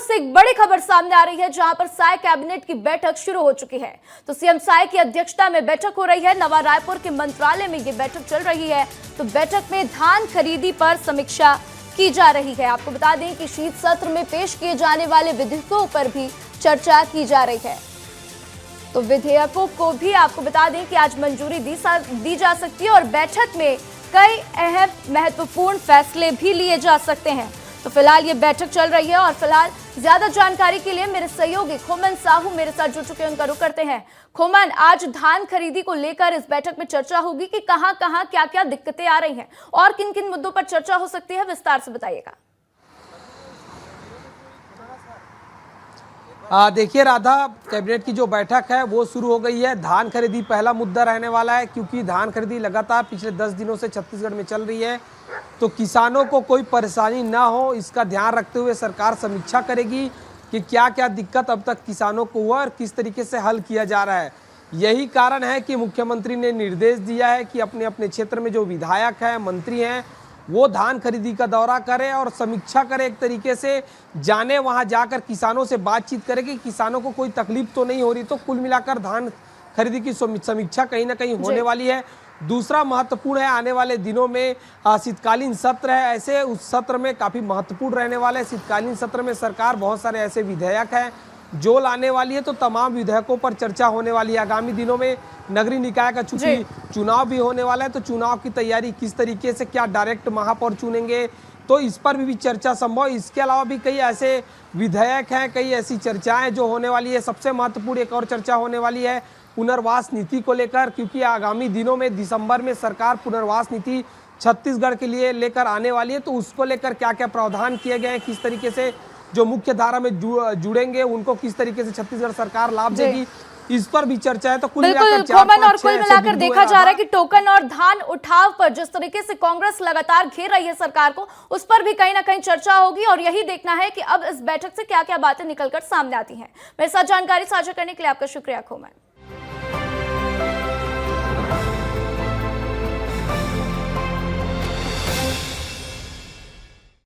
से एक बड़ी खबर सामने आ रही है, जहां पर साय कैबिनेट की बैठक शुरू हो चुकी है। तो सीएम साय की अध्यक्षता में बैठक हो रही है। नवा रायपुर के मंत्रालय में ये बैठक चल रही है। तो बैठक में धान खरीदी पर समीक्षा की जा रही है। आपको बता दें कि शीत सत्र में पेश किए जाने वाले विधेयकों पर भी चर्चा की जा रही है। तो विधेयकों को भी आपको बता दें कि आज मंजूरी दी जा सकती है और बैठक में कई अहम महत्वपूर्ण फैसले भी लिए जा सकते हैं। तो फिलहाल ये बैठक चल रही है और फिलहाल ज्यादा जानकारी के लिए मेरे सहयोगी खोमन साहू मेरे साथ जुड़ चुके हैं, उनका रुख करते हैं। खोमन, आज धान खरीदी को लेकर इस बैठक में चर्चा होगी कि कहां कहां क्या क्या दिक्कतें आ रही हैं और किन किन मुद्दों पर चर्चा हो सकती है, विस्तार से बताइएगा। देखिए राधा, कैबिनेट की जो बैठक है वो शुरू हो गई है। धान खरीदी पहला मुद्दा रहने वाला है, क्योंकि धान खरीदी लगातार पिछले 10 दिनों से छत्तीसगढ़ में चल रही है। तो किसानों को कोई परेशानी ना हो, इसका ध्यान रखते हुए सरकार समीक्षा करेगी कि क्या क्या दिक्कत अब तक किसानों को हुआ और किस तरीके से हल किया जा रहा है। यही कारण है कि मुख्यमंत्री ने निर्देश दिया है कि अपने अपने क्षेत्र में जो विधायक हैं, मंत्री हैं, वो धान खरीदी का दौरा करें और समीक्षा करें, एक तरीके से जाने, वहां जाकर किसानों से बातचीत करें कि किसानों को कोई तकलीफ तो नहीं हो रही। तो कुल मिलाकर धान खरीदी की समीक्षा कहीं ना कहीं होने वाली है। दूसरा महत्वपूर्ण है, आने वाले दिनों में शीतकालीन सत्र है। ऐसे उस सत्र में काफ़ी महत्वपूर्ण रहने वाले हैं। शीतकालीन सत्र में सरकार बहुत सारे ऐसे विधेयक हैं जो लाने वाली है। तो तमाम विधेयकों पर चर्चा होने वाली है। आगामी दिनों में नगरीय निकाय का चूंकि चुनाव भी होने वाला है, तो चुनाव की तैयारी किस तरीके से, क्या डायरेक्ट महापौर चुनेंगे, तो इस पर भी चर्चा संभव। इसके अलावा भी कई ऐसे विधेयक हैं, कई ऐसी चर्चाएं जो होने वाली है। सबसे महत्वपूर्ण एक और चर्चा होने वाली है पुनर्वास नीति को लेकर, क्योंकि आगामी दिनों में दिसंबर में सरकार पुनर्वास नीति छत्तीसगढ़ के लिए लेकर आने वाली है। तो उसको लेकर क्या क्या प्रावधान किए गए हैं, किस तरीके से जो मुख्य धारा में जुड़ेंगे उनको किस तरीके से छत्तीसगढ़ सरकार लाभ देगी, इस पर भी चर्चा है। तो कुल मिलाकर कुल मिलाकर देखा जा रहा है कि टोकन और धान उठाव पर जिस तरीके से कांग्रेस लगातार घेर रही है सरकार को, उस पर भी कहीं ना कहीं चर्चा होगी और यही देखना है कि अब इस बैठक से क्या क्या बातें निकलकर सामने आती हैं। मेरे साथ जानकारी साझा करने के लिए आपका शुक्रिया खोमन।